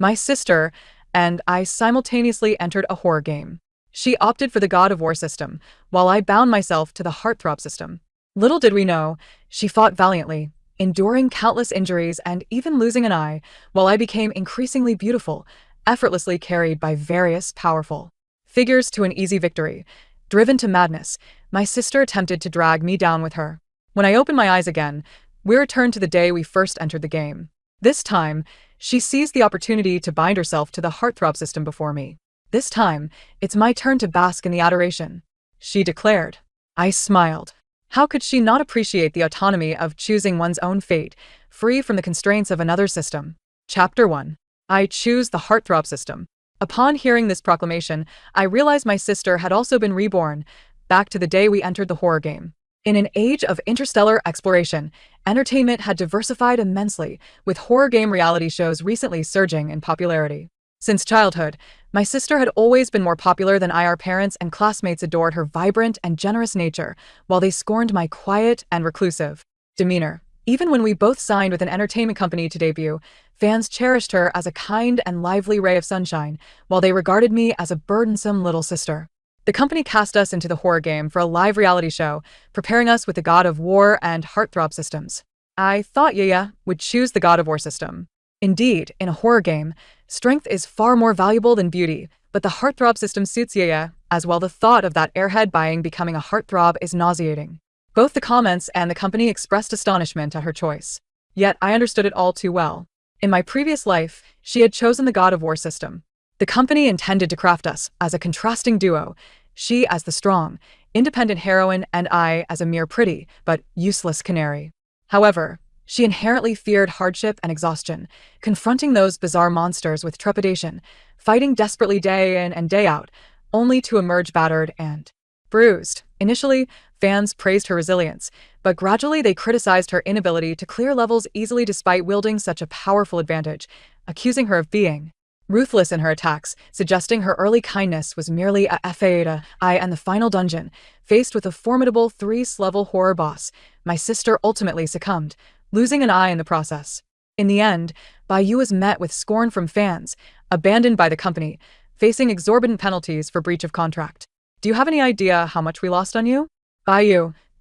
My sister and I simultaneously entered a horror game. She opted for the God of War system, while I bound myself to the Heartthrob system. Little did we know, she fought valiantly, enduring countless injuries and even losing an eye, while I became increasingly beautiful, effortlessly carried by various powerful figures to an easy victory. Driven to madness, my sister attempted to drag me down with her. When I opened my eyes again, we returned to the day we first entered the game. This time, she seized the opportunity to bind herself to the Heartthrob system before me. This time, it's my turn to bask in the adoration, she declared. I smiled. How could she not appreciate the autonomy of choosing one's own fate, free from the constraints of another system? Chapter 1. I choose the Heartthrob system. Upon hearing this proclamation, I realized my sister had also been reborn, back to the day we entered the horror game. In an age of interstellar exploration, entertainment had diversified immensely, with horror game reality shows recently surging in popularity. Since childhood, my sister had always been more popular than I. Our parents and classmates adored her vibrant and generous nature, while they scorned my quiet and reclusive demeanor. Even when we both signed with an entertainment company to debut, fans cherished her as a kind and lively ray of sunshine, while they regarded me as a burdensome little sister. The company cast us into the horror game for a live reality show, preparing us with the God of War and Heartthrob systems. I thought Yaya would choose the God of War system. Indeed, in a horror game, strength is far more valuable than beauty, but the Heartthrob system suits Yaya as well. The thought of that airhead becoming a heartthrob is nauseating. Both the comments and the company expressed astonishment at her choice. Yet I understood it all too well. In my previous life, she had chosen the God of War system. The company intended to craft us as a contrasting duo, she as the strong, independent heroine and I as a mere pretty, but useless canary. However, she inherently feared hardship and exhaustion, confronting those bizarre monsters with trepidation, fighting desperately day in and day out, only to emerge battered and bruised. Initially, fans praised her resilience, but gradually they criticized her inability to clear levels easily despite wielding such a powerful advantage, accusing her of being ruthless in her attacks, suggesting her early kindness was merely a facade. And the final dungeon, faced with a formidable 3-level horror boss, my sister ultimately succumbed, losing an eye in the process. In the end, Bai was met with scorn from fans, abandoned by the company, facing exorbitant penalties for breach of contract. Do you have any idea how much we lost on you? Bai,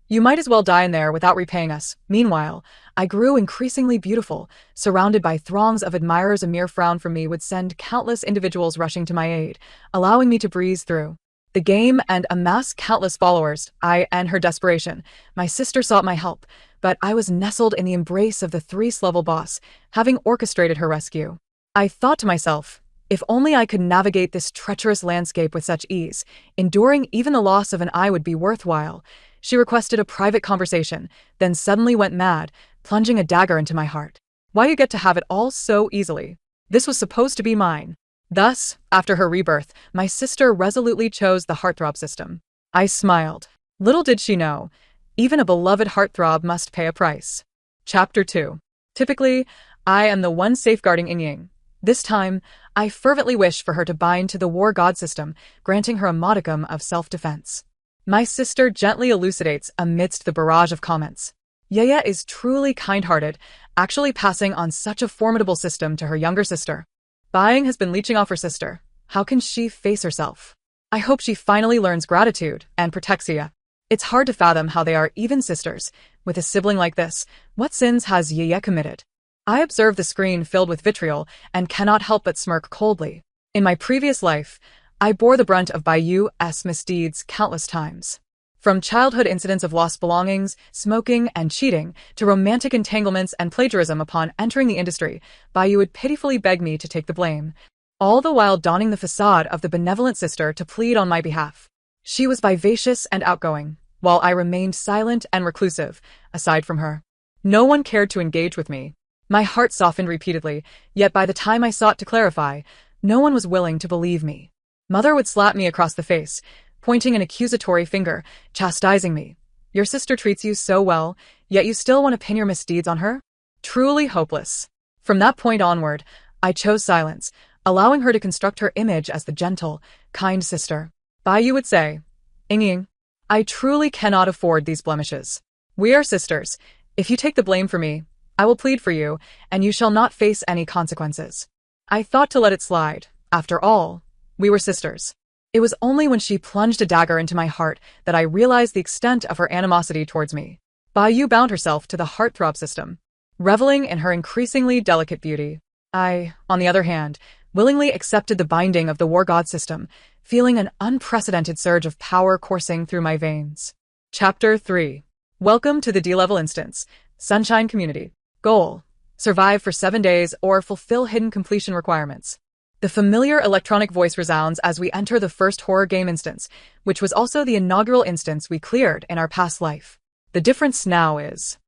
you might as well die in there without repaying us. Meanwhile, I grew increasingly beautiful, surrounded by throngs of admirers. A mere frown from me would send countless individuals rushing to my aid, allowing me to breeze through the game and amass countless followers. In her desperation, my sister sought my help, but I was nestled in the embrace of the 3-level boss, having orchestrated her rescue. I thought to myself, if only I could navigate this treacherous landscape with such ease, enduring even the loss of an eye would be worthwhile. She requested a private conversation, then suddenly went mad, plunging a dagger into my heart. Why you get to have it all so easily? This was supposed to be mine. Thus, after her rebirth, my sister resolutely chose the Heartthrob system. I smiled. Little did she know, even a beloved heartthrob must pay a price. Chapter 2. Typically, I am the one safeguarding Ying. This time, I fervently wish for her to bind to the War God system, granting her a modicum of self-defense. My sister gently elucidates amidst the barrage of comments. Yaya is truly kind-hearted, actually passing on such a formidable system to her younger sister. Buying has been leeching off her sister. How can she face herself? I hope she finally learns gratitude and protects Yaya. It's hard to fathom how they are even sisters. With a sibling like this, what sins has Yaya committed? I observe the screen filled with vitriol and cannot help but smirk coldly. In my previous life, I bore the brunt of Bayu's misdeeds countless times. From childhood incidents of lost belongings, smoking, and cheating, to romantic entanglements and plagiarism. Upon entering the industry, Bayu would pitifully beg me to take the blame, all the while donning the facade of the benevolent sister to plead on my behalf. She was vivacious and outgoing, while I remained silent and reclusive. Aside from her, no one cared to engage with me. My heart softened repeatedly, yet by the time I sought to clarify, no one was willing to believe me. Mother would slap me across the face, pointing an accusatory finger, chastising me. Your sister treats you so well, yet you still want to pin your misdeeds on her? Truly hopeless. From that point onward, I chose silence, allowing her to construct her image as the gentle, kind sister. Bai would say, Ying, I truly cannot afford these blemishes. We are sisters. If you take the blame for me, I will plead for you, and you shall not face any consequences. I thought to let it slide. After all, we were sisters. It was only when she plunged a dagger into my heart that I realized the extent of her animosity towards me. Bai bound herself to the heartthrob system, reveling in her increasingly delicate beauty. I, on the other hand, willingly accepted the binding of the war god system, feeling an unprecedented surge of power coursing through my veins. Chapter 3. Welcome to the D-level instance. Sunshine Community. Goal: survive for 7 days or fulfill hidden completion requirements. The familiar electronic voice resounds as we enter the first horror game instance, which was also the inaugural instance we cleared in our past life. The difference now is...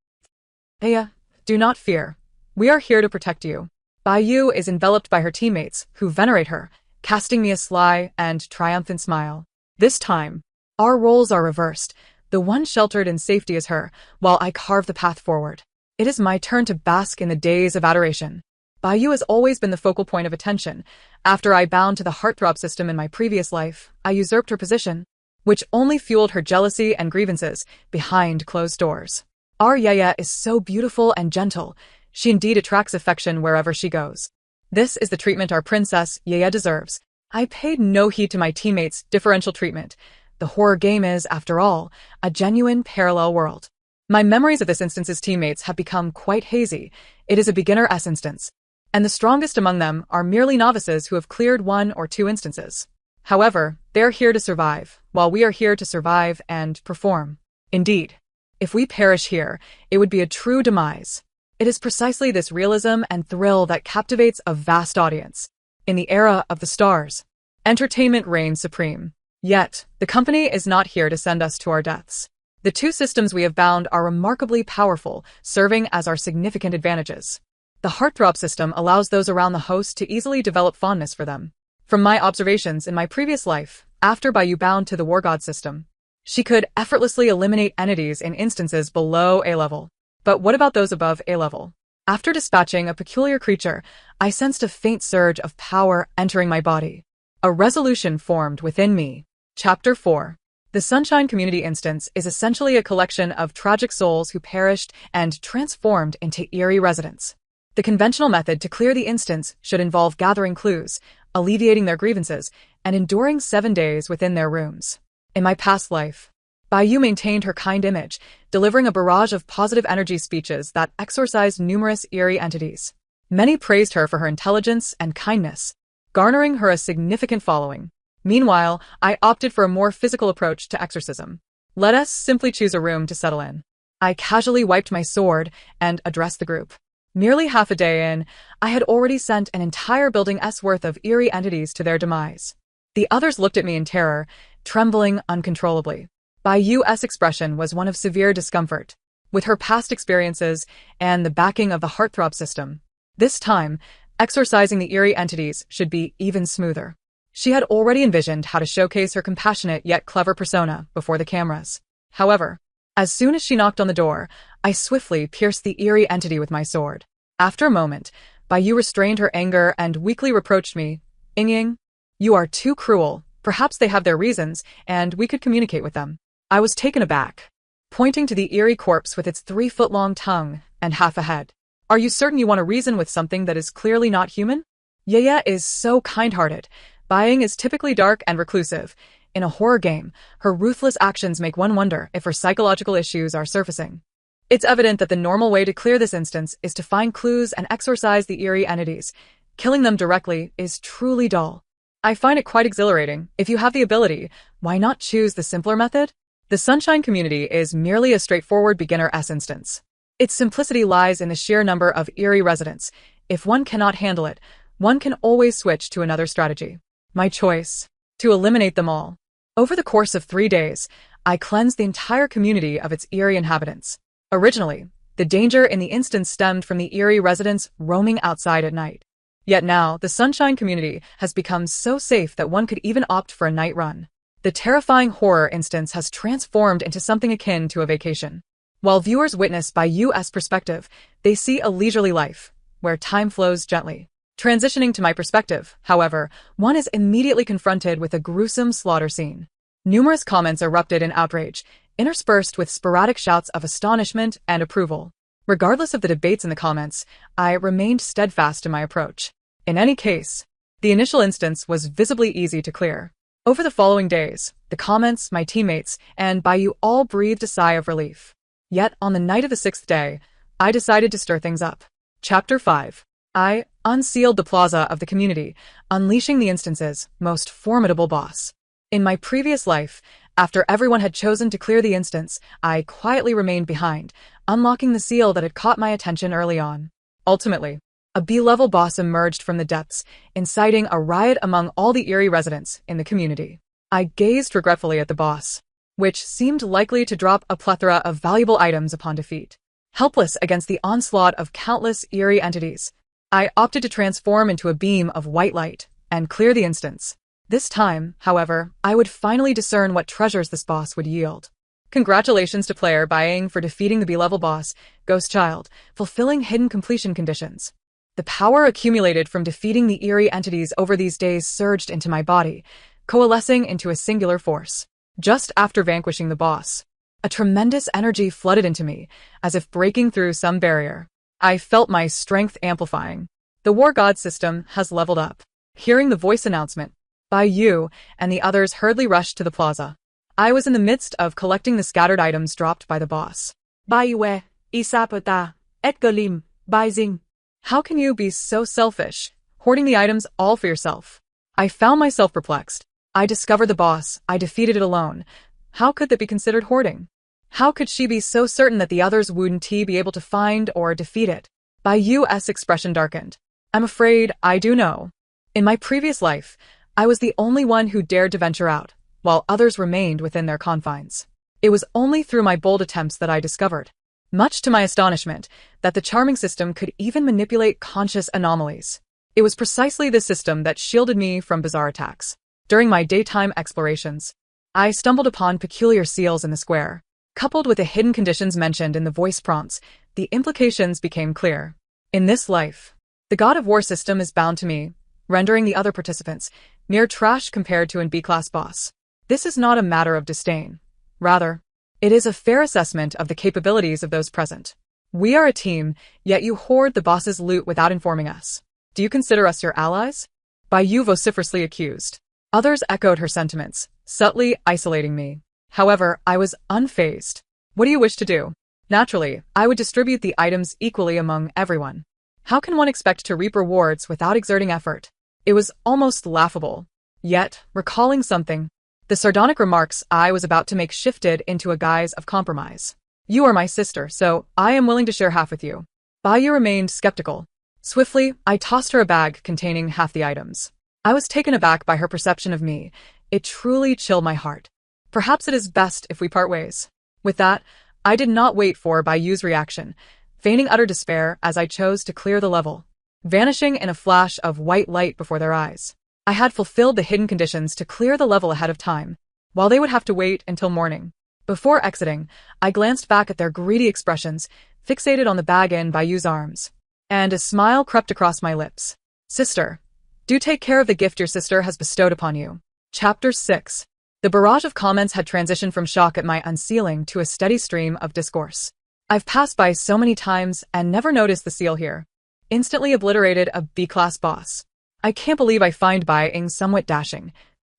Aya, do not fear. We are here to protect you. Bai is enveloped by her teammates, who venerate her, casting me a sly and triumphant smile. This time, our roles are reversed. The one sheltered in safety is her, while I carve the path forward. It is my turn to bask in the days of adoration. Bai has always been the focal point of attention. After I bound to the heartthrob system in my previous life, I usurped her position, which only fueled her jealousy and grievances behind closed doors. Our Yaya is so beautiful and gentle. She indeed attracts affection wherever she goes. This is the treatment our princess Yaya deserves. I paid no heed to my teammates' differential treatment. The horror game is, after all, a genuine parallel world. My memories of this instance's teammates have become quite hazy. It is a beginner S instance, and the strongest among them are merely novices who have cleared 1 or 2 instances. However, they're here to survive, while we are here to survive and perform. Indeed, if we perish here, it would be a true demise. It is precisely this realism and thrill that captivates a vast audience. In the era of the stars, entertainment reigns supreme. Yet, the company is not here to send us to our deaths. The 2 systems we have bound are remarkably powerful, serving as our significant advantages. The heartthrob system allows those around the host to easily develop fondness for them. From my observations in my previous life, after Bai bound to the war god system, she could effortlessly eliminate entities in instances below A level. But what about those above A level? After dispatching a peculiar creature, I sensed a faint surge of power entering my body. A resolution formed within me. Chapter 4. The Sunshine Community instance is essentially a collection of tragic souls who perished and transformed into eerie residents. The conventional method to clear the instance should involve gathering clues, alleviating their grievances, and enduring 7 days within their rooms. In my past life, Bai maintained her kind image, delivering a barrage of positive energy speeches that exorcised numerous eerie entities. Many praised her for her intelligence and kindness, garnering her a significant following. Meanwhile, I opted for a more physical approach to exorcism. Let us simply choose a room to settle in. I casually wiped my sword and addressed the group. Merely half a day in, I had already sent an entire building's worth of eerie entities to their demise. The others looked at me in terror, trembling uncontrollably. Bai's expression was one of severe discomfort. With her past experiences and the backing of the heartthrob system, this time, exorcising the eerie entities should be even smoother. She had already envisioned how to showcase her compassionate yet clever persona before the cameras. However, as soon as she knocked on the door, I swiftly pierced the eerie entity with my sword. After a moment, Bai restrained her anger and weakly reproached me. Ying, you are too cruel. Perhaps they have their reasons, and we could communicate with them. I was taken aback, pointing to the eerie corpse with its 3-foot-long tongue and half a head. Are you certain you want to reason with something that is clearly not human? Yaya is so kind-hearted. Bai is typically dark and reclusive. In a horror game, her ruthless actions make one wonder if her psychological issues are surfacing. It's evident that the normal way to clear this instance is to find clues and exorcise the eerie entities. Killing them directly is truly dull. I find it quite exhilarating. If you have the ability, why not choose the simpler method? The Sunshine Community is merely a straightforward beginner S instance. Its simplicity lies in the sheer number of eerie residents. If one cannot handle it, one can always switch to another strategy. My choice: to eliminate them all. Over the course of 3 days, I cleansed the entire community of its eerie inhabitants. Originally, the danger in the instance stemmed from the eerie residents roaming outside at night. Yet now, the Sunshine Community has become so safe that one could even opt for a night run. The terrifying horror instance has transformed into something akin to a vacation. While viewers witness Bai's perspective, they see a leisurely life, where time flows gently. Transitioning to my perspective, however, one is immediately confronted with a gruesome slaughter scene. Numerous comments erupted in outrage, interspersed with sporadic shouts of astonishment and approval. Regardless of the debates in the comments, I remained steadfast in my approach. In any case, the initial instance was visibly easy to clear. Over the following days, the comments, my teammates, and Baiyu all breathed a sigh of relief. Yet, on the night of the 6th day, I decided to stir things up. Chapter 5. I unsealed the plaza of the community, unleashing the instance's most formidable boss. In my previous life, after everyone had chosen to clear the instance, I quietly remained behind, unlocking the seal that had caught my attention early on. Ultimately, a B-level boss emerged from the depths, inciting a riot among all the eerie residents in the community. I gazed regretfully at the boss, which seemed likely to drop a plethora of valuable items upon defeat. Helpless against the onslaught of countless eerie entities, I opted to transform into a beam of white light and clear the instance. This time, however, I would finally discern what treasures this boss would yield. Congratulations to player Baiying for defeating the B-level boss, Ghost Child, fulfilling hidden completion conditions. The power accumulated from defeating the eerie entities over these days surged into my body, coalescing into a singular force. Just after vanquishing the boss, a tremendous energy flooded into me, as if breaking through some barrier. I felt my strength amplifying. The War God system has leveled up. Hearing the voice announcement, Baiyu and the others hurriedly rushed to the plaza. I was in the midst of collecting the scattered items dropped by the boss. Baiyu, Isapata, Etgalim, Baizing. How can you be so selfish, hoarding the items all for yourself? I found myself perplexed. I discovered the boss, I defeated it alone. How could that be considered hoarding? How could she be so certain that the others wouldn't be able to find or defeat it? Baiyu's expression darkened. I'm afraid I do know. In my previous life, I was the only one who dared to venture out, while others remained within their confines. It was only through my bold attempts that I discovered, much to my astonishment, that the charming system could even manipulate conscious anomalies. It was precisely this system that shielded me from bizarre attacks. During my daytime explorations, I stumbled upon peculiar seals in the square. Coupled with the hidden conditions mentioned in the voice prompts, the implications became clear. In this life, the God of War system is bound to me, rendering the other participants mere trash compared to an B-class boss. This is not a matter of disdain. Rather, it is a fair assessment of the capabilities of those present. We are a team, yet you hoard the boss's loot without informing us. Do you consider us your allies? Baiyu vociferously accused. Others echoed her sentiments, subtly isolating me. However, I was unfazed. What do you wish to do? Naturally, I would distribute the items equally among everyone. How can one expect to reap rewards without exerting effort? It was almost laughable. Yet, recalling something, the sardonic remarks I was about to make shifted into a guise of compromise. You are my sister, so I am willing to share half with you. Baiyu remained skeptical. Swiftly, I tossed her a bag containing half the items. I was taken aback by her perception of me. It truly chilled my heart. Perhaps it is best if we part ways. With that, I did not wait for Baiyu's reaction, feigning utter despair as I chose to clear the level, vanishing in a flash of white light before their eyes. I had fulfilled the hidden conditions to clear the level ahead of time, while they would have to wait until morning. Before exiting, I glanced back at their greedy expressions, fixated on the bag in Baiyu's arms, and a smile crept across my lips. Sister, do take care of the gift your sister has bestowed upon you. Chapter 6. The barrage of comments had transitioned from shock at my unsealing to a steady stream of discourse. I've passed by so many times and never noticed the seal here. Instantly obliterated a B-class boss. I can't believe I find Baiying somewhat dashing.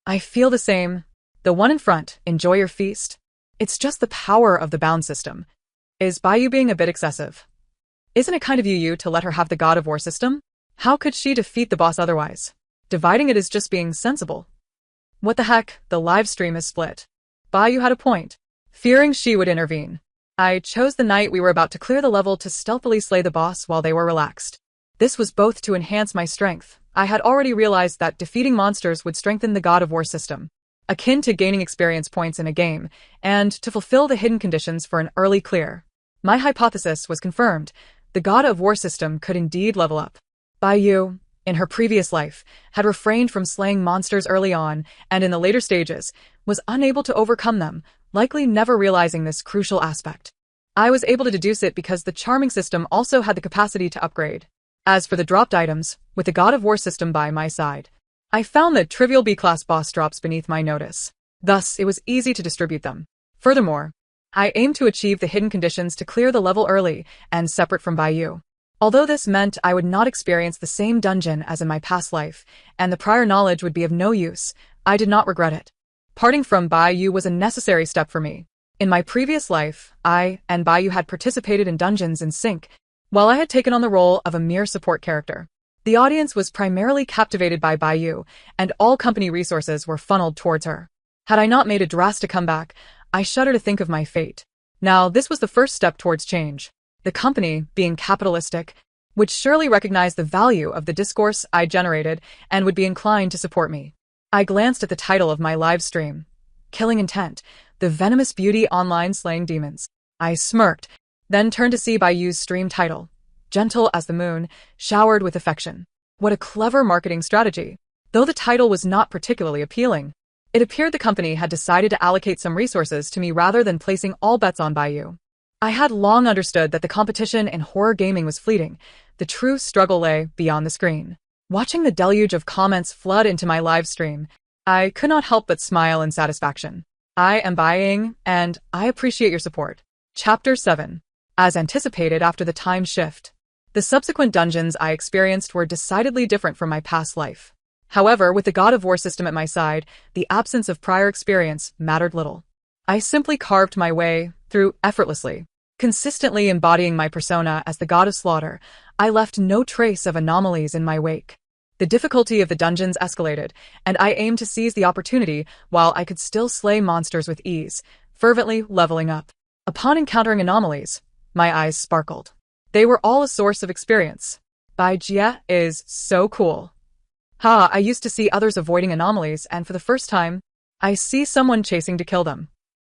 I feel the same. The one in front, enjoy your feast. It's just the power of the bound system. Is Baiyu being a bit excessive? Isn't it kind of you to let her have the God of War system? How could she defeat the boss otherwise? Dividing it is just being sensible. What the heck, the live stream is split. Baiyu had a point. Fearing she would intervene, I chose the night we were about to clear the level to stealthily slay the boss while they were relaxed. This was both to enhance my strength. I had already realized that defeating monsters would strengthen the God of War system, akin to gaining experience points in a game, and to fulfill the hidden conditions for an early clear. My hypothesis was confirmed. The God of War system could indeed level up. Baiyu, in her previous life, had refrained from slaying monsters early on, and in the later stages, was unable to overcome them, likely never realizing this crucial aspect. I was able to deduce it because the charming system also had the capacity to upgrade. As for the dropped items, with the God of War system by my side, I found that trivial B-class boss drops beneath my notice. Thus, it was easy to distribute them. Furthermore, I aimed to achieve the hidden conditions to clear the level early and separate from Baiyu. Although this meant I would not experience the same dungeon as in my past life, and the prior knowledge would be of no use, I did not regret it. Parting from Baiyu was a necessary step for me. In my previous life, I and Baiyu had participated in dungeons in sync, while I had taken on the role of a mere support character. The audience was primarily captivated by Baiyu, and all company resources were funneled towards her. Had I not made a drastic comeback, I shudder to think of my fate. Now, this was the first step towards change. The company, being capitalistic, would surely recognize the value of the discourse I generated and would be inclined to support me. I glanced at the title of my live stream. Killing Intent, the venomous beauty online slaying demons. I smirked, then turned to see Baiyu's stream title. Gentle as the moon, showered with affection. What a clever marketing strategy. Though the title was not particularly appealing, it appeared the company had decided to allocate some resources to me rather than placing all bets on Baiyu. I had long understood that the competition in horror gaming was fleeting. The true struggle lay beyond the screen. Watching the deluge of comments flood into my live stream, I could not help but smile in satisfaction. I am buying, and I appreciate your support. Chapter 7. As anticipated after the time shift. The subsequent dungeons I experienced were decidedly different from my past life. However, with the God of War system at my side, the absence of prior experience mattered little. I simply carved my way through effortlessly. Consistently embodying my persona as the God of Slaughter, I left no trace of anomalies in my wake. The difficulty of the dungeons escalated, and I aimed to seize the opportunity while I could still slay monsters with ease, fervently leveling up. Upon encountering anomalies, my eyes sparkled. They were all a source of experience. Bai Jie is so cool. I used to see others avoiding anomalies, and for the first time, I see someone chasing to kill them.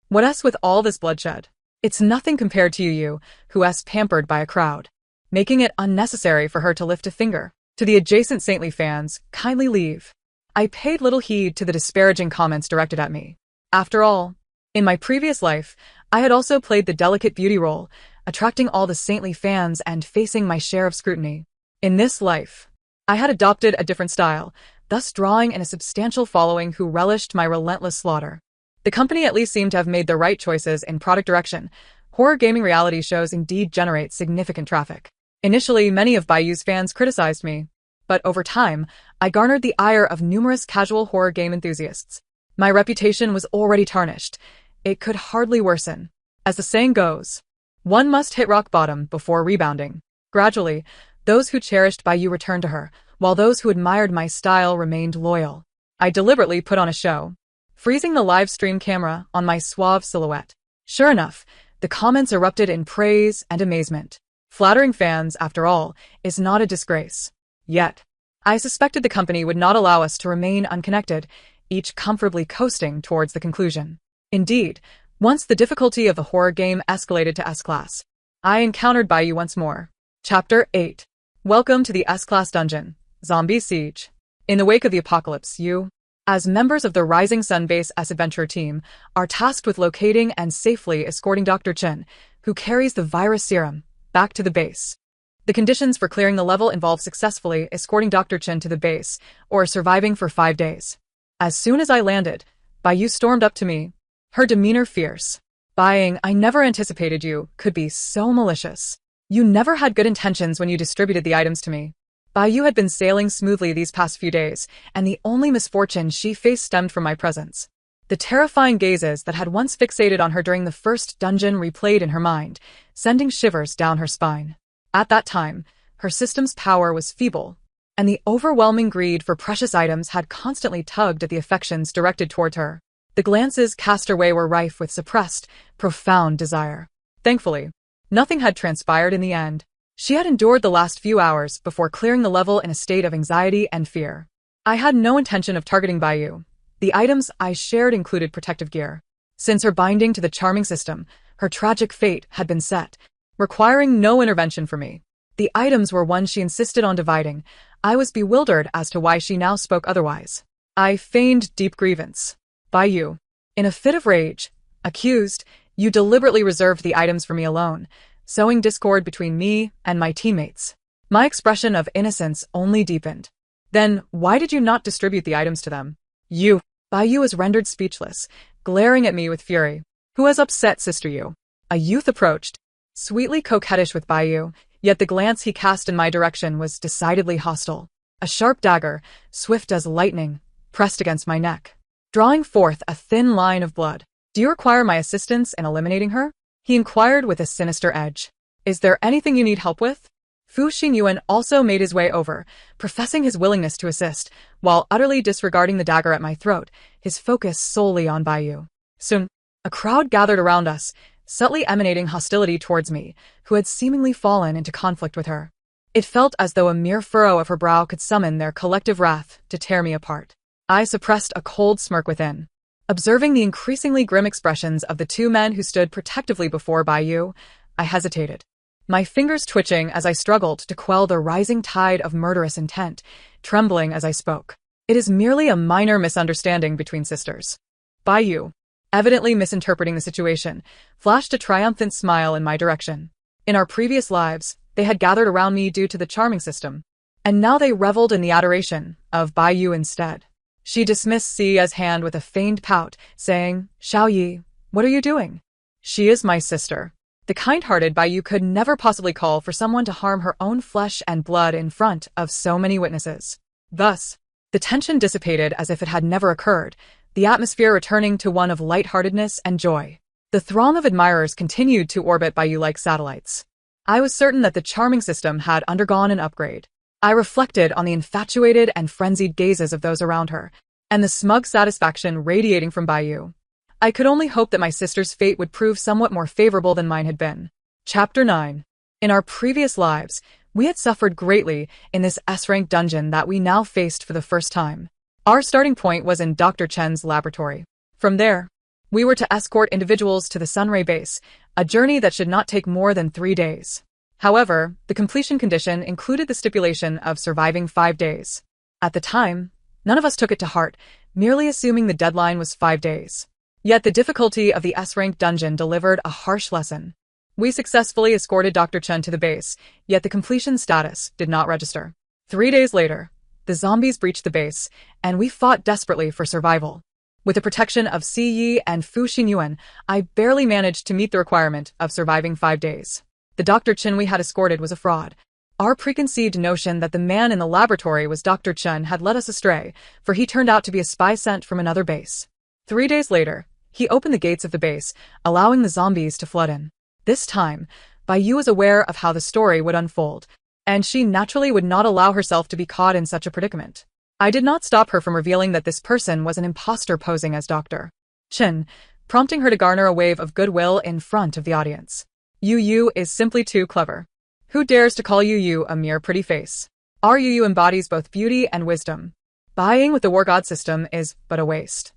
What else with all this bloodshed? It's nothing compared to Yu, who is pampered by a crowd, making it unnecessary for her to lift a finger. To the adjacent saintly fans, kindly leave. I paid little heed to the disparaging comments directed at me. After all, in my previous life, I had also played the delicate beauty role, attracting all the saintly fans and facing my share of scrutiny. In this life, I had adopted a different style, thus drawing in a substantial following who relished my relentless slaughter. The company at least seemed to have made the right choices in product direction. Horror gaming reality shows indeed generate significant traffic. Initially, many of Baiyu's fans criticized me, but over time, I garnered the ire of numerous casual horror game enthusiasts. My reputation was already tarnished. It could hardly worsen. As the saying goes, one must hit rock bottom before rebounding. Gradually, those who cherished Baiyu returned to her, while those who admired my style remained loyal. I deliberately put on a show, freezing the live stream camera on my suave silhouette. Sure enough, the comments erupted in praise and amazement. Flattering fans, after all, is not a disgrace. Yet, I suspected the company would not allow us to remain unconnected, each comfortably coasting towards the conclusion. Indeed, once the difficulty of the horror game escalated to S-Class, I encountered Baiyu once more. Chapter 8. Welcome to the S-Class Dungeon, Zombie Siege. In the wake of the apocalypse, you, as members of the Rising Sun Base S Adventure team, are tasked with locating and safely escorting Dr. Chen, who carries the virus serum, back to the base. The conditions for clearing the level involve successfully escorting Dr. Chen to the base, or surviving for 5 days. As soon as I landed, Baiyu stormed up to me, her demeanor fierce. I never anticipated you could be so malicious. You never had good intentions when you distributed the items to me. Baiyu had been sailing smoothly these past few days, and the only misfortune she faced stemmed from my presence. The terrifying gazes that had once fixated on her during the first dungeon replayed in her mind, sending shivers down her spine. At that time, her system's power was feeble, and the overwhelming greed for precious items had constantly tugged at the affections directed toward her. The glances cast her way were rife with suppressed, profound desire. Thankfully, nothing had transpired in the end. She had endured the last few hours before clearing the level in a state of anxiety and fear. I had no intention of targeting Baiyu. The items I shared included protective gear. Since her binding to the charming system, her tragic fate had been set, requiring no intervention from me. The items were ones she insisted on dividing. I was bewildered as to why she now spoke otherwise. I feigned deep grievance. Baiyu, in a fit of rage, accused, you deliberately reserved the items for me alone, sowing discord between me and my teammates. My expression of innocence only deepened. Then, why did you not distribute the items to them? Baiyu was rendered speechless, glaring at me with fury. Who has upset Sister Yu? A youth approached, sweetly coquettish with Baiyu, Yet the glance he cast in my direction was decidedly hostile. A sharp dagger, swift as lightning, pressed against my neck, drawing forth a thin line of blood. "Do you require my assistance in eliminating her?" he inquired with a sinister edge. "Is there anything you need help with?" Fu Xingyuan also made his way over, professing his willingness to assist, while utterly disregarding the dagger at my throat, his focus solely on Baiyu. Soon, a crowd gathered around us, subtly emanating hostility towards me, who had seemingly fallen into conflict with her. It felt as though a mere furrow of her brow could summon their collective wrath to tear me apart. I suppressed a cold smirk within. Observing the increasingly grim expressions of the two men who stood protectively before Baiyu, I hesitated, my fingers twitching as I struggled to quell the rising tide of murderous intent, trembling as I spoke. "It is merely a minor misunderstanding between sisters." Baiyu, evidently misinterpreting the situation, flashed a triumphant smile in my direction. In our previous lives, they had gathered around me due to the charming system, and now they reveled in the adoration of Baiyu instead. She dismissed Xia's hand with a feigned pout, saying, "Xiao Yi, what are you doing?" "She is my sister." The kind-hearted Baiyu could never possibly call for someone to harm her own flesh and blood in front of so many witnesses. Thus, the tension dissipated as if it had never occurred, the atmosphere returning to one of lightheartedness and joy. The throng of admirers continued to orbit Baiyu like satellites. I was certain that the charming system had undergone an upgrade. I reflected on the infatuated and frenzied gazes of those around her, and the smug satisfaction radiating from Baiyu. I could only hope that my sister's fate would prove somewhat more favorable than mine had been. Chapter 9. In our previous lives, we had suffered greatly in this S-rank dungeon that we now faced for the first time. Our starting point was in Dr. Chen's laboratory. From there, we were to escort individuals to the Sunray base, a journey that should not take more than 3 days. However, the completion condition included the stipulation of surviving 5 days. At the time, none of us took it to heart, merely assuming the deadline was 5 days. Yet the difficulty of the S-rank dungeon delivered a harsh lesson. We successfully escorted Dr. Chen to the base, yet the completion status did not register. 3 days later, the zombies breached the base, and we fought desperately for survival. With the protection of Si Yi and Fu Xingyuan, I barely managed to meet the requirement of surviving 5 days. The Dr. Chen we had escorted was a fraud. Our preconceived notion that the man in the laboratory was Dr. Chen had led us astray, for he turned out to be a spy sent from another base. 3 days later, he opened the gates of the base, allowing the zombies to flood in. This time, Baiyu was aware of how the story would unfold, and she naturally would not allow herself to be caught in such a predicament. I did not stop her from revealing that this person was an imposter posing as Dr. Chen, prompting her to garner a wave of goodwill in front of the audience. Yu is simply too clever. Who dares to call Yu a mere pretty face? Our Yu embodies both beauty and wisdom. Buying with the war god system is but a waste.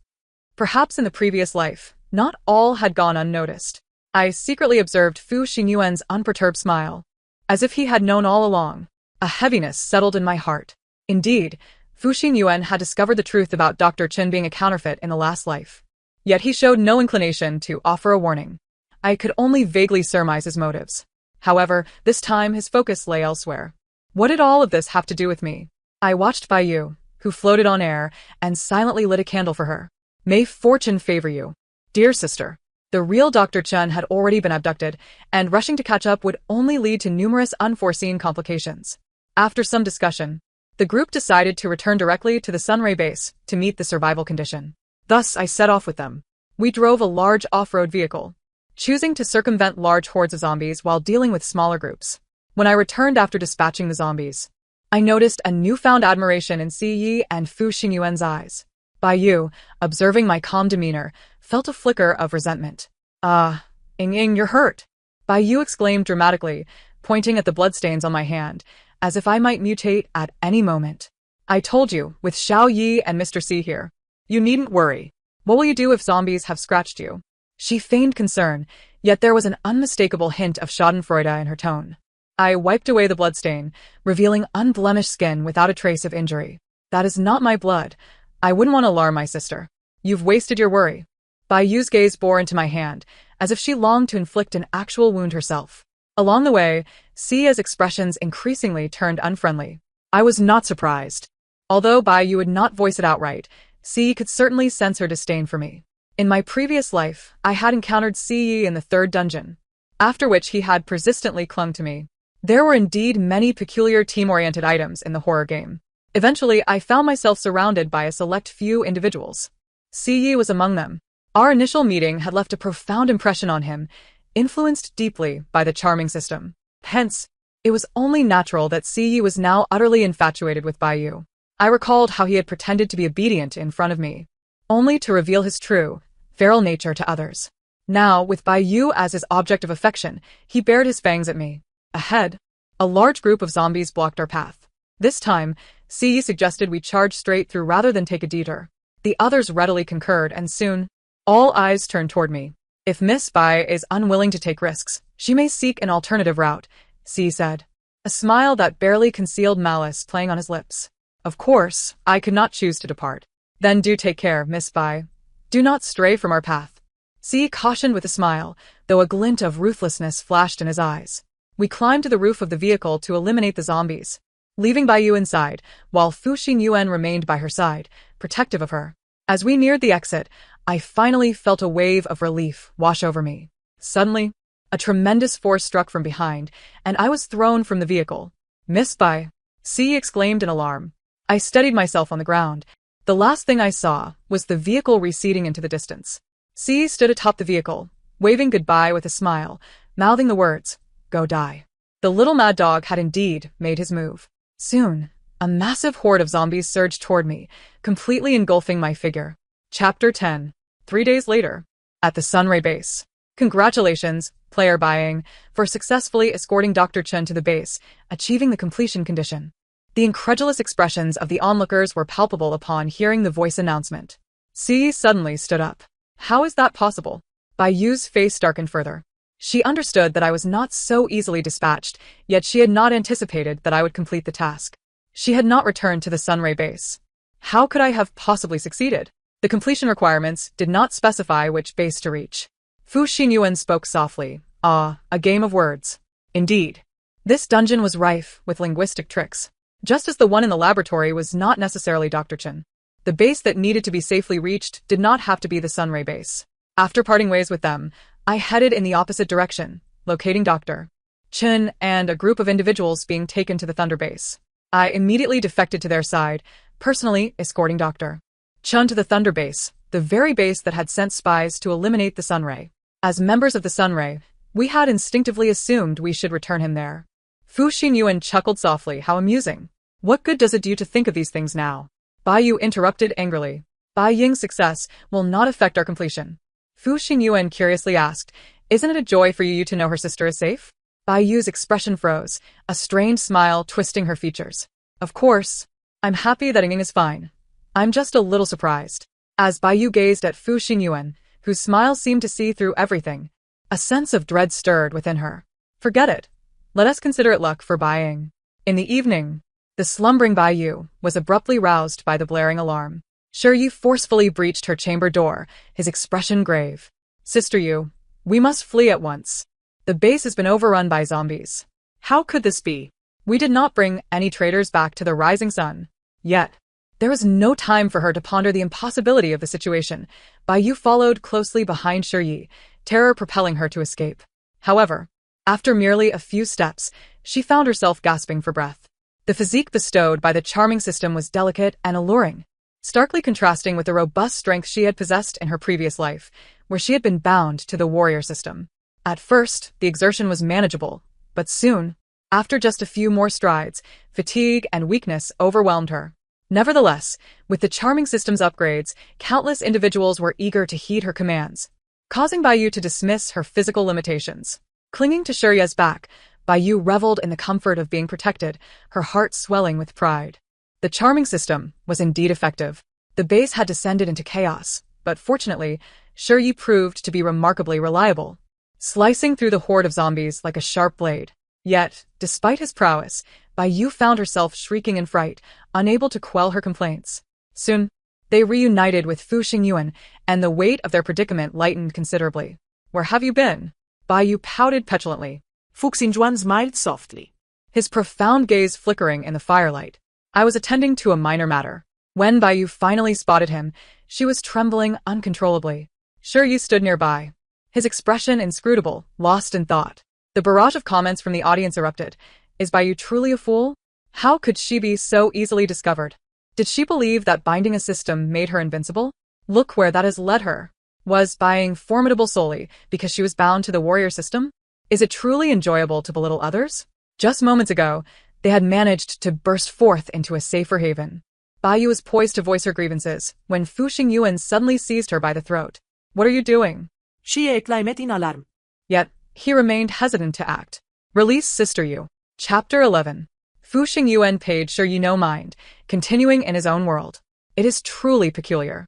Perhaps in the previous life, not all had gone unnoticed. I secretly observed Fu Xingyuan's unperturbed smile. As if he had known all along, a heaviness settled in my heart. Indeed, Fu Xingyuan had discovered the truth about Dr. Chen being a counterfeit in the last life. Yet he showed no inclination to offer a warning. I could only vaguely surmise his motives. However, this time his focus lay elsewhere. What did all of this have to do with me? I watched Baiyu, who floated on air, and silently lit a candle for her. May fortune favor you. Dear sister. The real Dr. Chen had already been abducted, and rushing to catch up would only lead to numerous unforeseen complications. After some discussion, the group decided to return directly to the Sunray base to meet the survival condition. Thus, I set off with them. We drove a large off-road vehicle, choosing to circumvent large hordes of zombies while dealing with smaller groups. When I returned after dispatching the zombies, I noticed a newfound admiration in Si Yi and Fu Xingyuan's eyes. Baiyu, observing my calm demeanor, felt a flicker of resentment. Ying, you're hurt. Baiyu exclaimed dramatically, pointing at the bloodstains on my hand, as if I might mutate at any moment. I told you, with Xiao Yi and Mr. C here. You needn't worry. What will you do if zombies have scratched you? She feigned concern, yet there was an unmistakable hint of schadenfreude in her tone. I wiped away the bloodstain, revealing unblemished skin without a trace of injury. That is not my blood. I wouldn't want to alarm my sister. You've wasted your worry. Baiyu's gaze bore into my hand, as if she longed to inflict an actual wound herself. Along the way, Xia's expressions increasingly turned unfriendly. I was not surprised. Although Baiyu would not voice it outright, Xi could certainly sense her disdain for me. In my previous life, I had encountered Xi in the 3rd dungeon, after which he had persistently clung to me. There were indeed many peculiar team-oriented items in the horror game. Eventually, I found myself surrounded by a select few individuals. Siyi was among them. Our initial meeting had left a profound impression on him, influenced deeply by the charming system. Hence, it was only natural that Siyi was now utterly infatuated with Baiyu. I recalled how he had pretended to be obedient in front of me, only to reveal his true, feral nature to others. Now, with Baiyu as his object of affection, he bared his fangs at me. Ahead, a large group of zombies blocked our path. This time, Siyi suggested we charge straight through rather than take a detour. The others readily concurred, and soon, all eyes turned toward me. If Miss Bai is unwilling to take risks, she may seek an alternative route, Siyi said, a smile that barely concealed malice playing on his lips. Of course, I could not choose to depart. Then do take care, Miss Bai. Do not stray from our path. Siyi cautioned with a smile, though a glint of ruthlessness flashed in his eyes. We climbed to the roof of the vehicle to eliminate the zombies, leaving Baiyu inside, while Fu Xingyuan remained by her side, protective of her. As we neared the exit, I finally felt a wave of relief wash over me. Suddenly, a tremendous force struck from behind, and I was thrown from the vehicle. Miss Bai, Siyi exclaimed in alarm. I steadied myself on the ground. The last thing I saw was the vehicle receding into the distance. Siyi stood atop the vehicle, waving goodbye with a smile, mouthing the words, "Go die." The little mad dog had indeed made his move. Soon, a massive horde of zombies surged toward me, completely engulfing my figure. Chapter 10. 3 days later. At the Sunray base. Congratulations, player Buying, for successfully escorting Dr. Chen to the base, achieving the completion condition. The incredulous expressions of the onlookers were palpable upon hearing the voice announcement. Siyi suddenly stood up. How is that possible? Baiyu's face darkened further. She understood that I was not so easily dispatched, yet she had not anticipated that I would complete the task. She had not returned to the Sunray base. How could I have possibly succeeded? The completion requirements did not specify which base to reach. Fu Xingyuan spoke softly. Ah, a game of words. Indeed. This dungeon was rife with linguistic tricks. Just as the one in the laboratory was not necessarily Dr. Chen. The base that needed to be safely reached did not have to be the Sunray base. After parting ways with them, I headed in the opposite direction, locating Dr. Chen and a group of individuals being taken to the Thunder base. I immediately defected to their side, personally escorting Dr. Chen to the Thunder base, the very base that had sent spies to eliminate the Sunray. As members of the Sunray, we had instinctively assumed we should return him there. Fu Xingyuan chuckled softly. How amusing. What good does it do to think of these things now? Baiyu interrupted angrily. Bai Ying's success will not affect our completion. Fu Xingyuan curiously asked, Isn't it a joy for you to know her sister is safe? Baiyu's expression froze, a strained smile twisting her features. Of course. I'm happy that Ying is fine. I'm just a little surprised. As Baiyu gazed at Fu Xingyuan, whose smile seemed to see through everything, a sense of dread stirred within her. Forget it. Let us consider it luck for Bai Ying. In the evening, the slumbering Baiyu was abruptly roused by the blaring alarm. Shi Yu forcefully breached her chamber door, his expression grave. Sister Yu, we must flee at once. The base has been overrun by zombies. How could this be? We did not bring any traitors back to the rising sun. Yet, there was no time for her to ponder the impossibility of the situation. Baiyu followed closely behind Shi Yu, terror propelling her to escape. However, after merely a few steps, she found herself gasping for breath. The physique bestowed by the charming system was delicate and alluring, starkly contrasting with the robust strength she had possessed in her previous life, where she had been bound to the warrior system. At first, the exertion was manageable, but soon, after just a few more strides, fatigue and weakness overwhelmed her. Nevertheless, with the charming system's upgrades, countless individuals were eager to heed her commands, causing Baiyu to dismiss her physical limitations. Clinging to Shi Yu's back, Baiyu reveled in the comfort of being protected, her heart swelling with pride. The charming system was indeed effective. The base had descended into chaos, but fortunately, Shi Yu proved to be remarkably reliable, slicing through the horde of zombies like a sharp blade. Yet, despite his prowess, Baiyu found herself shrieking in fright, unable to quell her complaints. Soon, they reunited with Fu Xingyuan, and the weight of their predicament lightened considerably. Where have you been? Baiyu pouted petulantly. Fu Xingyuan smiled softly, his profound gaze flickering in the firelight. I was attending to a minor matter. When Baiyu finally spotted him, she was trembling uncontrollably. Shi Yu stood nearby, his expression inscrutable, lost in thought. The barrage of comments from the audience erupted. Is Baiyu truly a fool? How could she be so easily discovered? Did she believe that binding a system made her invincible? Look where that has led her. Was buying formidable solely because she was bound to the warrior system? Is it truly enjoyable to belittle others? Just moments ago, they had managed to burst forth into a safer haven. Baiyu was poised to voice her grievances when Fu Xingyuan suddenly seized her by the throat. What are you doing? She climate in alarm. Yet, he remained hesitant to act. Release Sister Yu. Chapter 11. Fu Xingyuan paid sure you no mind, continuing in his own world. It is truly peculiar.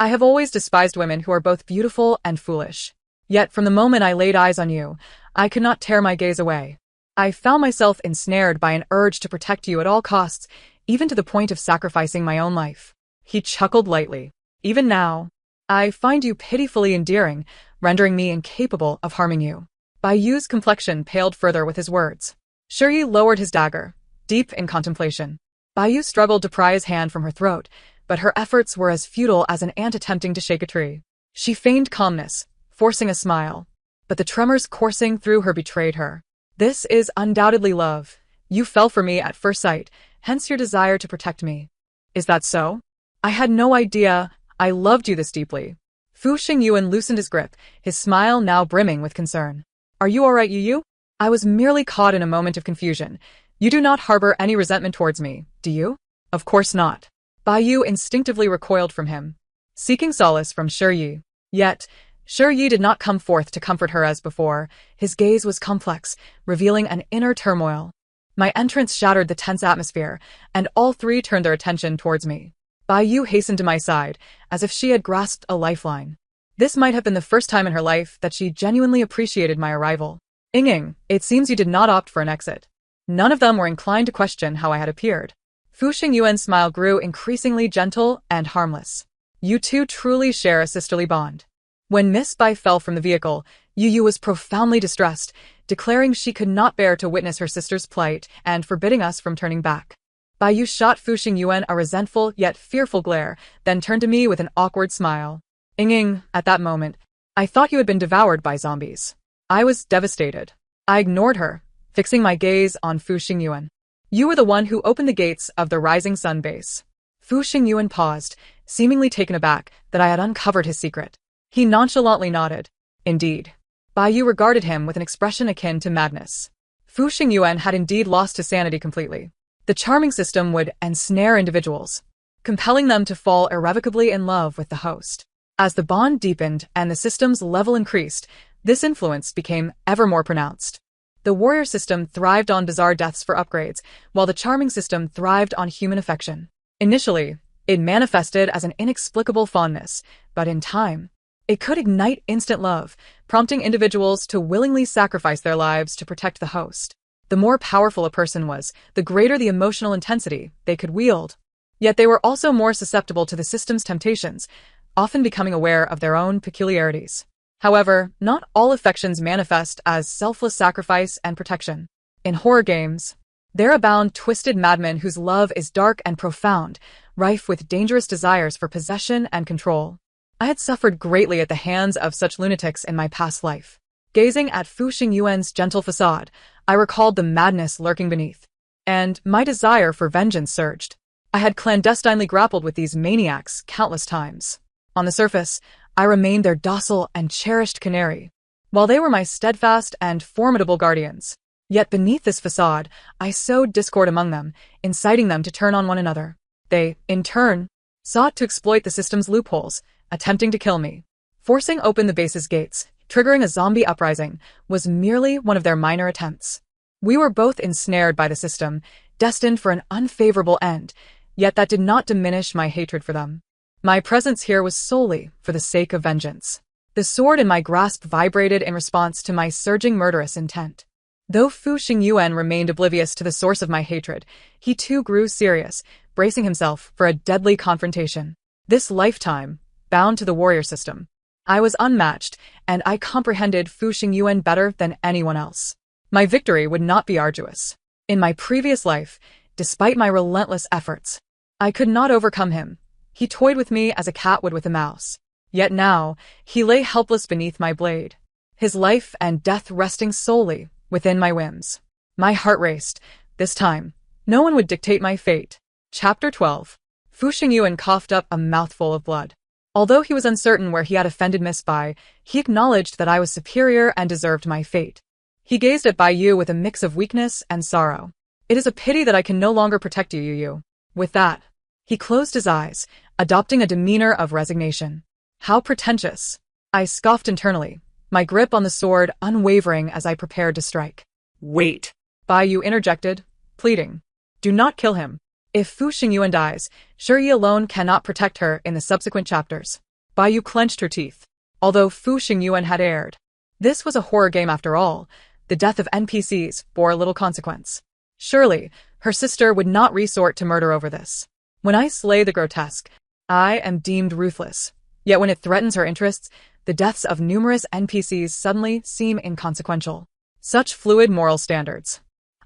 I have always despised women who are both beautiful and foolish. Yet from the moment I laid eyes on you, I could not tear my gaze away. I found myself ensnared by an urge to protect you at all costs, even to the point of sacrificing my own life. He chuckled lightly. Even now, I find you pitifully endearing, rendering me incapable of harming you. Baiyu's complexion paled further with his words. Shiyi lowered his dagger, deep in contemplation. Baiyu struggled to pry his hand from her throat, but her efforts were as futile as an ant attempting to shake a tree. She feigned calmness, forcing a smile, but the tremors coursing through her betrayed her. This is undoubtedly love. You fell for me at first sight, hence your desire to protect me. Is that so? I had no idea I loved you this deeply. Fu Xingyuan loosened his grip, his smile now brimming with concern. Are you all right, Yu? I was merely caught in a moment of confusion. You do not harbor any resentment towards me, do you? Of course not. Baiyu instinctively recoiled from him, seeking solace from Shiyi. Yet, Shiyi did not come forth to comfort her as before. His gaze was complex, revealing an inner turmoil. My entrance shattered the tense atmosphere, and all three turned their attention towards me. Baiyu hastened to my side, as if she had grasped a lifeline. This might have been the first time in her life that she genuinely appreciated my arrival. Ying, it seems you did not opt for an exit. None of them were inclined to question how I had appeared. Fu Xingyuan's smile grew increasingly gentle and harmless. You two truly share a sisterly bond. When Miss Bai fell from the vehicle, Yu was profoundly distressed, declaring she could not bear to witness her sister's plight and forbidding us from turning back. Baiyu shot Fu Xingyuan a resentful yet fearful glare, then turned to me with an awkward smile. Ying, at that moment, I thought you had been devoured by zombies. I was devastated. I ignored her, fixing my gaze on Fu Xingyuan. You were the one who opened the gates of the Rising Sun base. Fu Xingyuan paused, seemingly taken aback that I had uncovered his secret. He nonchalantly nodded. Indeed. Baiyu regarded him with an expression akin to madness. Fu Xingyuan had indeed lost his sanity completely. The charming system would ensnare individuals, compelling them to fall irrevocably in love with the host. As the bond deepened and the system's level increased, this influence became ever more pronounced. The warrior system thrived on bizarre deaths for upgrades, while the charming system thrived on human affection. Initially, it manifested as an inexplicable fondness, but in time, it could ignite instant love, prompting individuals to willingly sacrifice their lives to protect the host. The more powerful a person was, the greater the emotional intensity they could wield. Yet they were also more susceptible to the system's temptations, often becoming aware of their own peculiarities. However, not all affections manifest as selfless sacrifice and protection. In horror games, there abound twisted madmen whose love is dark and profound, rife with dangerous desires for possession and control. I had suffered greatly at the hands of such lunatics in my past life. Gazing at Fu Xingyuan's gentle facade, I recalled the madness lurking beneath, and my desire for vengeance surged. I had clandestinely grappled with these maniacs countless times. On the surface, I remained their docile and cherished canary, while they were my steadfast and formidable guardians. Yet beneath this facade, I sowed discord among them, inciting them to turn on one another. They, in turn, sought to exploit the system's loopholes, attempting to kill me. Forcing open the base's gates, triggering a zombie uprising, was merely one of their minor attempts. We were both ensnared by the system, destined for an unfavorable end, yet that did not diminish my hatred for them. My presence here was solely for the sake of vengeance. The sword in my grasp vibrated in response to my surging murderous intent. Though Fu Xingyuan remained oblivious to the source of my hatred, he too grew serious, bracing himself for a deadly confrontation. This lifetime, bound to the warrior system, I was unmatched, and I comprehended Fu Xingyuan better than anyone else. My victory would not be arduous. In my previous life, despite my relentless efforts, I could not overcome him. He toyed with me as a cat would with a mouse. Yet now, he lay helpless beneath my blade, his life and death resting solely within my whims. My heart raced. This time, no one would dictate my fate. Chapter 12. Fu Xingyuan coughed up a mouthful of blood. Although he was uncertain where he had offended Miss Bai, he acknowledged that I was superior and deserved my fate. He gazed at Bai Yu with a mix of weakness and sorrow. It is a pity that I can no longer protect you, Yu. With that, he closed his eyes, adopting a demeanor of resignation. How pretentious. I scoffed internally, my grip on the sword unwavering as I prepared to strike. Wait. Bai Yu interjected, pleading. Do not kill him. If Fu Xingyuan dies, Shi alone cannot protect her in the subsequent chapters. Bai Yu clenched her teeth. Although Fu Xingyuan had erred, this was a horror game after all. The death of NPCs bore little consequence. Surely, her sister would not resort to murder over this. When I slay the grotesque, I am deemed ruthless. Yet when it threatens her interests, the deaths of numerous NPCs suddenly seem inconsequential. Such fluid moral standards.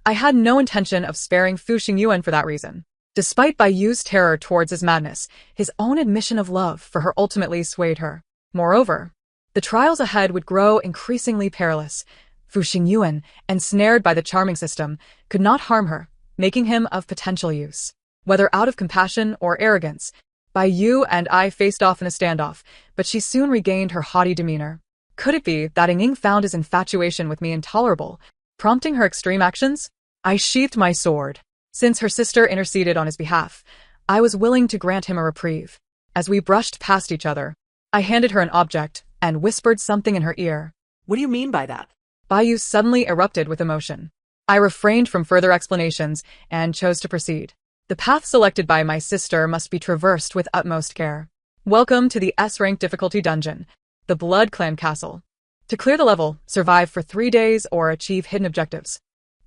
I had no intention of sparing Fu Xingyuan for that reason. Despite Bai Yu's terror towards his madness, his own admission of love for her ultimately swayed her. Moreover, the trials ahead would grow increasingly perilous. Fu Xingyuan, ensnared by the charming system, could not harm her, making him of potential use. Whether out of compassion or arrogance, Bai Yu and I faced off in a standoff, but she soon regained her haughty demeanor. Could it be that Ying found his infatuation with me intolerable, prompting her extreme actions? I sheathed my sword. Since her sister interceded on his behalf, I was willing to grant him a reprieve. As we brushed past each other, I handed her an object and whispered something in her ear. What do you mean by that? Bai Yu suddenly erupted with emotion. I refrained from further explanations and chose to proceed. The path selected by my sister must be traversed with utmost care. Welcome to the S-rank difficulty dungeon, the Blood Clan Castle. To clear the level, survive for 3 days or achieve hidden objectives.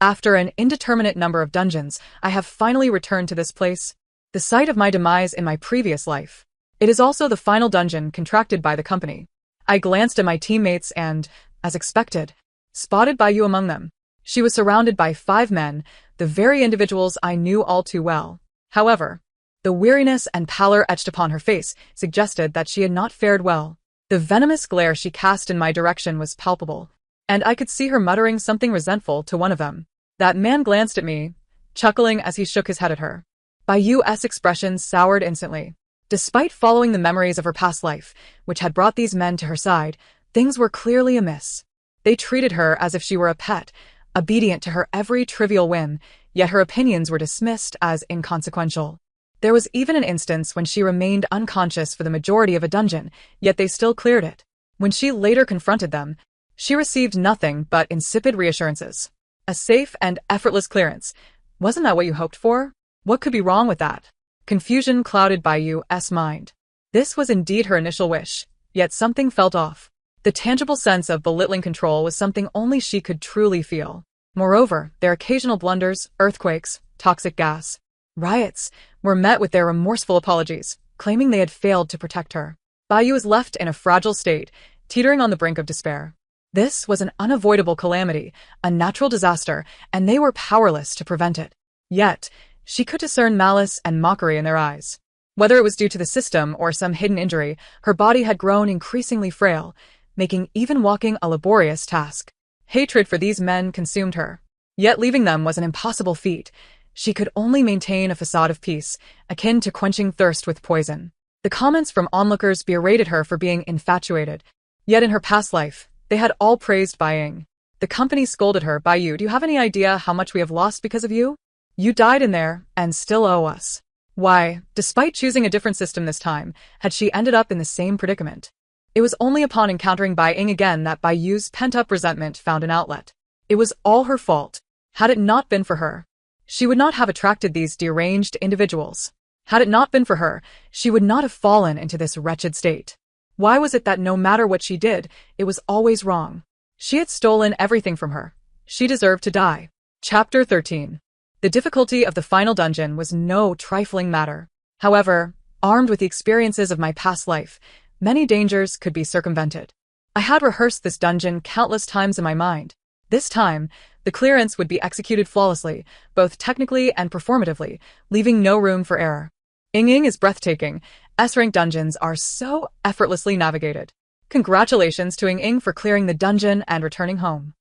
After an indeterminate number of dungeons, I have finally returned to this place, the site of my demise in my previous life. It is also the final dungeon contracted by the company. I glanced at my teammates and, as expected, spotted Bai Yu among them. She was surrounded by 5 men, the very individuals I knew all too well. However, the weariness and pallor etched upon her face suggested that she had not fared well. The venomous glare she cast in my direction was palpable, and I could see her muttering something resentful to one of them. That man glanced at me, chuckling as he shook his head at her. Bai Yu's expression soured instantly. Despite following the memories of her past life, which had brought these men to her side, things were clearly amiss. They treated her as if she were a pet, obedient to her every trivial whim, yet her opinions were dismissed as inconsequential. There was even an instance when she remained unconscious for the majority of a dungeon, yet they still cleared it. When she later confronted them, she received nothing but insipid reassurances. A safe and effortless clearance. Wasn't that what you hoped for? What could be wrong with that? Confusion clouded Bai Yu's mind. This was indeed her initial wish, yet something felt off. The tangible sense of belittling control was something only she could truly feel. Moreover, their occasional blunders, earthquakes, toxic gas, riots, were met with their remorseful apologies, claiming they had failed to protect her. Bai Yu was left in a fragile state, teetering on the brink of despair. This was an unavoidable calamity, a natural disaster, and they were powerless to prevent it. Yet, she could discern malice and mockery in their eyes. Whether it was due to the system or some hidden injury, her body had grown increasingly frail, making even walking a laborious task. Hatred for these men consumed her. Yet leaving them was an impossible feat. She could only maintain a facade of peace, akin to quenching thirst with poison. The comments from onlookers berated her for being infatuated. Yet in her past life, they had all praised Bai Ying. The company scolded her. Bai Yu, do you have any idea how much we have lost because of you? You died in there, and still owe us. Why, despite choosing a different system this time, had she ended up in the same predicament? It was only upon encountering Bai Ying again that Bai Yu's pent-up resentment found an outlet. It was all her fault. Had it not been for her, she would not have attracted these deranged individuals. Had it not been for her, she would not have fallen into this wretched state. Why was it that no matter what she did, it was always wrong? She had stolen everything from her. She deserved to die. Chapter 13. The difficulty of the final dungeon was no trifling matter. However, armed with the experiences of my past life, many dangers could be circumvented. I had rehearsed this dungeon countless times in my mind. This time, the clearance would be executed flawlessly, both technically and performatively, leaving no room for error. Ying is breathtaking. S-rank dungeons are so effortlessly navigated. Congratulations to Ying for clearing the dungeon and returning home.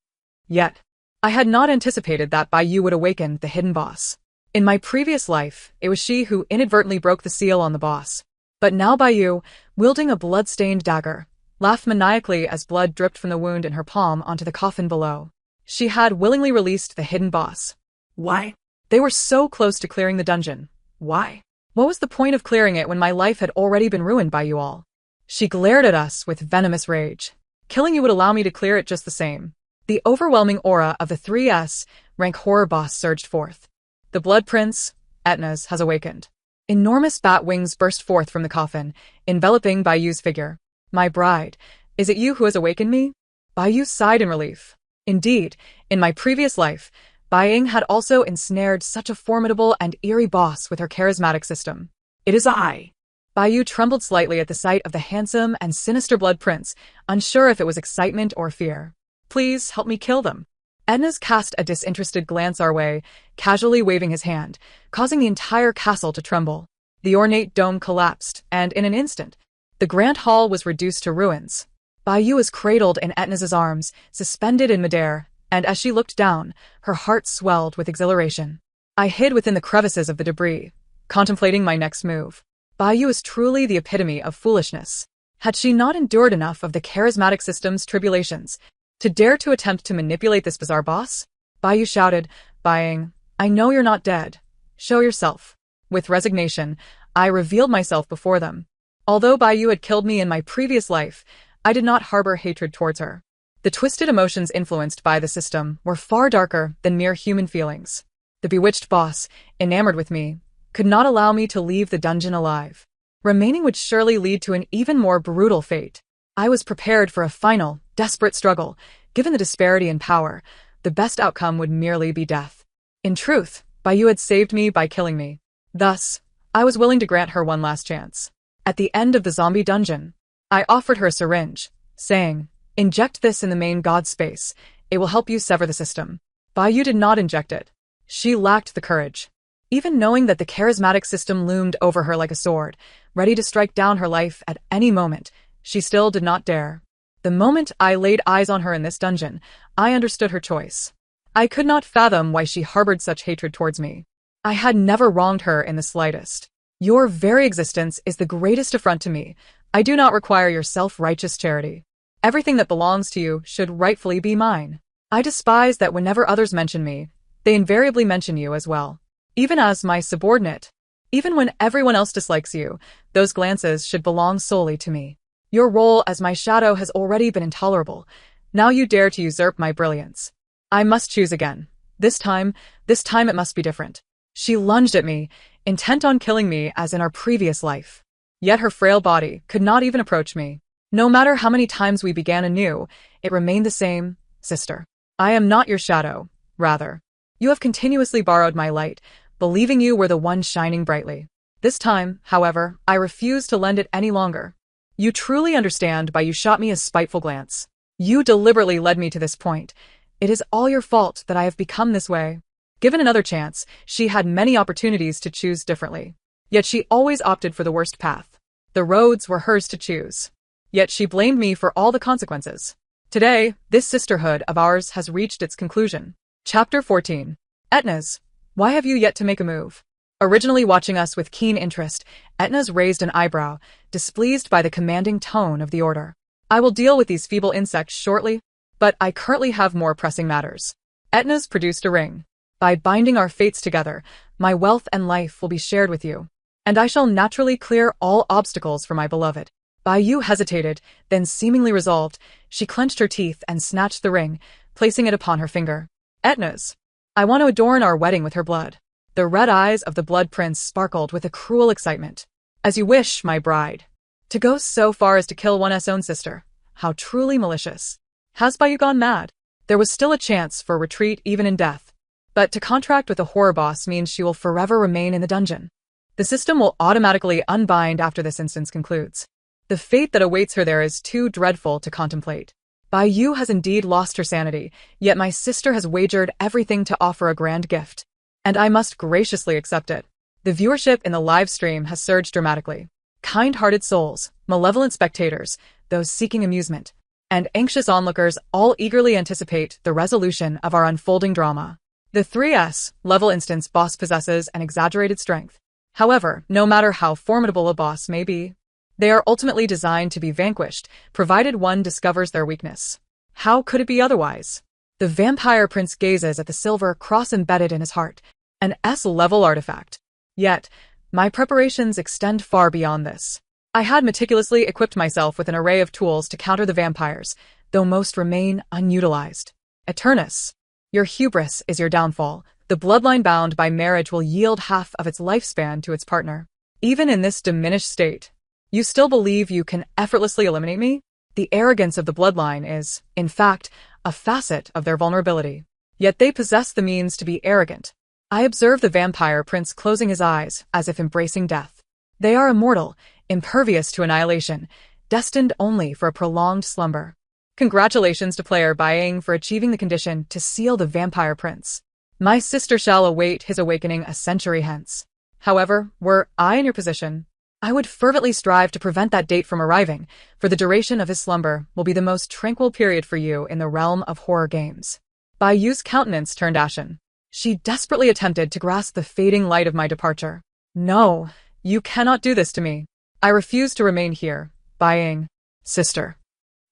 Yet, I had not anticipated that Bai Yu would awaken the hidden boss. In my previous life, it was she who inadvertently broke the seal on the boss. But now Bai Yu, wielding a blood-stained dagger, laughed maniacally as blood dripped from the wound in her palm onto the coffin below. She had willingly released the hidden boss. Why? They were so close to clearing the dungeon. Why? What was the point of clearing it when my life had already been ruined by you all? She glared at us with venomous rage. Killing you would allow me to clear it just the same. The overwhelming aura of the 3S rank horror boss surged forth. The Blood Prince, Etna's, has awakened. Enormous bat wings burst forth from the coffin, enveloping Bai Yu's figure. My bride, is it you who has awakened me? Bai Yu sighed in relief. Indeed, in my previous life, Bai Ying had also ensnared such a formidable and eerie boss with her charismatic system. It is I. Bai Yu trembled slightly at the sight of the handsome and sinister Blood Prince, unsure if it was excitement or fear. Please help me kill them. Edna's cast a disinterested glance our way, casually waving his hand, causing the entire castle to tremble. The ornate dome collapsed, and in an instant, the grand hall was reduced to ruins. Bai Yu was cradled in Etna's arms, suspended in midair, and as she looked down, her heart swelled with exhilaration. I hid within the crevices of the debris, contemplating my next move. Bai Yu is truly the epitome of foolishness. Had she not endured enough of the charismatic system's tribulations to dare to attempt to manipulate this bizarre boss? Bai Yu shouted, Buying, I know you're not dead. Show yourself. With resignation, I revealed myself before them. Although Bai Yu had killed me in my previous life, I did not harbor hatred towards her. The twisted emotions influenced by the system were far darker than mere human feelings. The bewitched boss, enamored with me, could not allow me to leave the dungeon alive. Remaining would surely lead to an even more brutal fate. I was prepared for a final, desperate struggle. Given the disparity in power, the best outcome would merely be death. In truth, Bai Yu had saved me by killing me. Thus, I was willing to grant her one last chance. At the end of the zombie dungeon, I offered her a syringe, saying, Inject this in the main god space. It will help you sever the system. Bai Yu did not inject it. She lacked the courage. Even knowing that the charismatic system loomed over her like a sword, ready to strike down her life at any moment, she still did not dare. The moment I laid eyes on her in this dungeon, I understood her choice. I could not fathom why she harbored such hatred towards me. I had never wronged her in the slightest. Your very existence is the greatest affront to me. I do not require your self-righteous charity. Everything that belongs to you should rightfully be mine. I despise that whenever others mention me, they invariably mention you as well. Even as my subordinate. Even when everyone else dislikes you, those glances should belong solely to me. Your role as my shadow has already been intolerable. Now you dare to usurp my brilliance. I must choose again. This time it must be different. She lunged at me, intent on killing me as in our previous life. Yet her frail body could not even approach me. No matter how many times we began anew, it remained the same, sister. I am not your shadow, rather. You have continuously borrowed my light, believing you were the one shining brightly. This time, however, I refuse to lend it any longer. You truly understand by you shot me a spiteful glance. You deliberately led me to this point. It is all your fault that I have become this way. Given another chance, she had many opportunities to choose differently. Yet she always opted for the worst path. The roads were hers to choose. Yet she blamed me for all the consequences. Today, this sisterhood of ours has reached its conclusion. Chapter 14. Etna's. Why have you yet to make a move? Originally watching us with keen interest, Etna's raised an eyebrow, displeased by the commanding tone of the order. I will deal with these feeble insects shortly, but I currently have more pressing matters. Etna's produced a ring. By binding our fates together, my wealth and life will be shared with you, and I shall naturally clear all obstacles for my beloved. Bai Yu hesitated, then seemingly resolved, she clenched her teeth and snatched the ring, placing it upon her finger. Etna's. I want to adorn our wedding with her blood. The red eyes of the Blood Prince sparkled with a cruel excitement. As you wish, my bride. To go so far as to kill one's own sister. How truly malicious. Has Bai Yu gone mad? There was still a chance for retreat even in death. But to contract with a horror boss means she will forever remain in the dungeon. The system will automatically unbind after this instance concludes. The fate that awaits her there is too dreadful to contemplate. Bai Yu has indeed lost her sanity, yet my sister has wagered everything to offer a grand gift. And I must graciously accept it. The viewership in the live stream has surged dramatically. Kind-hearted souls, malevolent spectators, those seeking amusement, and anxious onlookers all eagerly anticipate the resolution of our unfolding drama. The 3S level instance boss possesses an exaggerated strength. However, no matter how formidable a boss may be, they are ultimately designed to be vanquished, provided one discovers their weakness. How could it be otherwise? The vampire prince gazes at the silver cross embedded in his heart, an S-level artifact. Yet, my preparations extend far beyond this. I had meticulously equipped myself with an array of tools to counter the vampires, though most remain unutilized. Eternus, your hubris is your downfall. The bloodline bound by marriage will yield half of its lifespan to its partner. Even in this diminished state, you still believe you can effortlessly eliminate me? The arrogance of the bloodline is, in fact, a facet of their vulnerability. Yet they possess the means to be arrogant. I observe the vampire prince closing his eyes as if embracing death. They are immortal, impervious to annihilation, destined only for a prolonged slumber. Congratulations to player Bying for achieving the condition to seal the vampire prince. My sister shall await his awakening a century hence. However, were I in your position, I would fervently strive to prevent that date from arriving, for the duration of his slumber will be the most tranquil period for you in the realm of horror games. Bayu's countenance turned ashen. She desperately attempted to grasp the fading light of my departure. No, you cannot do this to me. I refuse to remain here, Bying. Sister.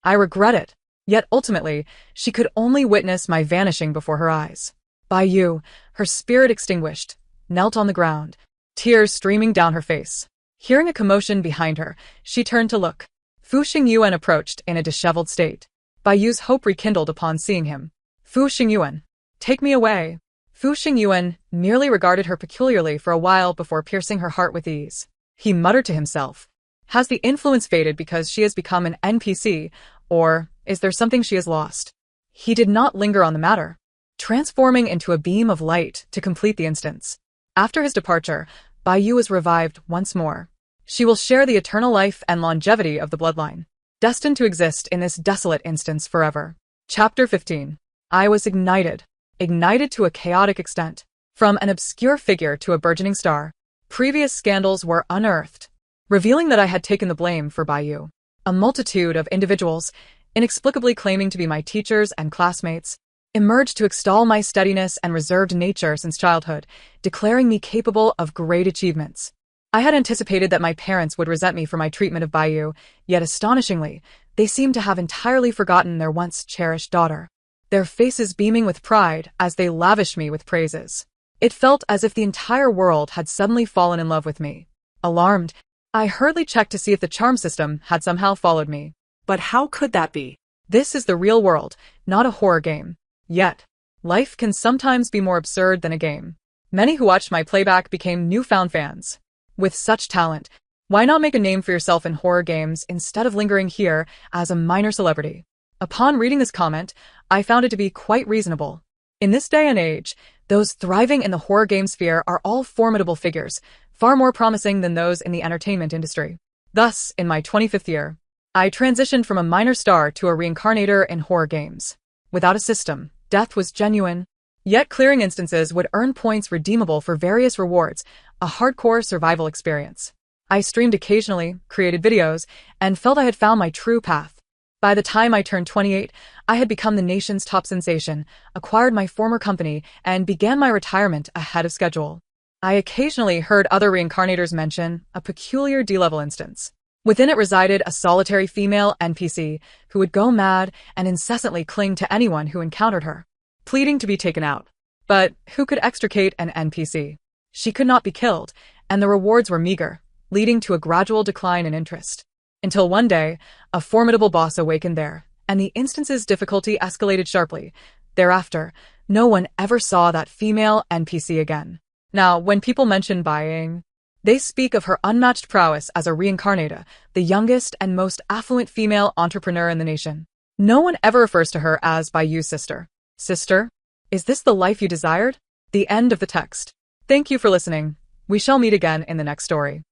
I regret it. Yet ultimately, she could only witness my vanishing before her eyes. Bayu, her spirit extinguished, knelt on the ground, tears streaming down her face. Hearing a commotion behind her, she turned to look. Fu Xingyuan approached in a disheveled state. Bayu's hope rekindled upon seeing him. Fu Xingyuan, take me away. Fu Xingyuan merely regarded her peculiarly for a while before piercing her heart with ease. He muttered to himself. Has the influence faded because she has become an NPC, or is there something she has lost? He did not linger on the matter, transforming into a beam of light to complete the instance. After his departure, Bayu was revived once more. She will share the eternal life and longevity of the bloodline, destined to exist in this desolate instance forever. Chapter 15. I was ignited to a chaotic extent. From an obscure figure to a burgeoning star, previous scandals were unearthed, revealing that I had taken the blame for Bayu. A multitude of individuals, inexplicably claiming to be my teachers and classmates, emerged to extol my steadiness and reserved nature since childhood, declaring me capable of great achievements. I had anticipated that my parents would resent me for my treatment of Bayu, yet astonishingly, they seemed to have entirely forgotten their once cherished daughter, their faces beaming with pride as they lavished me with praises. It felt as if the entire world had suddenly fallen in love with me. Alarmed, I hurriedly checked to see if the charm system had somehow followed me. But how could that be? This is the real world, not a horror game. Yet, life can sometimes be more absurd than a game. Many who watched my playback became newfound fans. With such talent, why not make a name for yourself in horror games instead of lingering here as a minor celebrity? Upon reading this comment, I found it to be quite reasonable. In this day and age, those thriving in the horror game sphere are all formidable figures, far more promising than those in the entertainment industry. Thus, in my 25th year, I transitioned from a minor star to a reincarnator in horror games. Without a system, death was genuine. Yet clearing instances would earn points redeemable for various rewards, a hardcore survival experience. I streamed occasionally, created videos, and felt I had found my true path. By the time I turned 28, I had become the nation's top sensation, acquired my former company, and began my retirement ahead of schedule. I occasionally heard other reincarnators mention a peculiar D-level instance. Within it resided a solitary female NPC who would go mad and incessantly cling to anyone who encountered her, pleading to be taken out. But who could extricate an NPC? She could not be killed, and the rewards were meager, leading to a gradual decline in interest. Until one day, a formidable boss awakened there, and the instance's difficulty escalated sharply. Thereafter, no one ever saw that female NPC again. Now, when people mention Bying, they speak of her unmatched prowess as a reincarnata, the youngest and most affluent female entrepreneur in the nation. No one ever refers to her as Bayu's sister. Sister? Is this the life you desired? The end of the text. Thank you for listening. We shall meet again in the next story.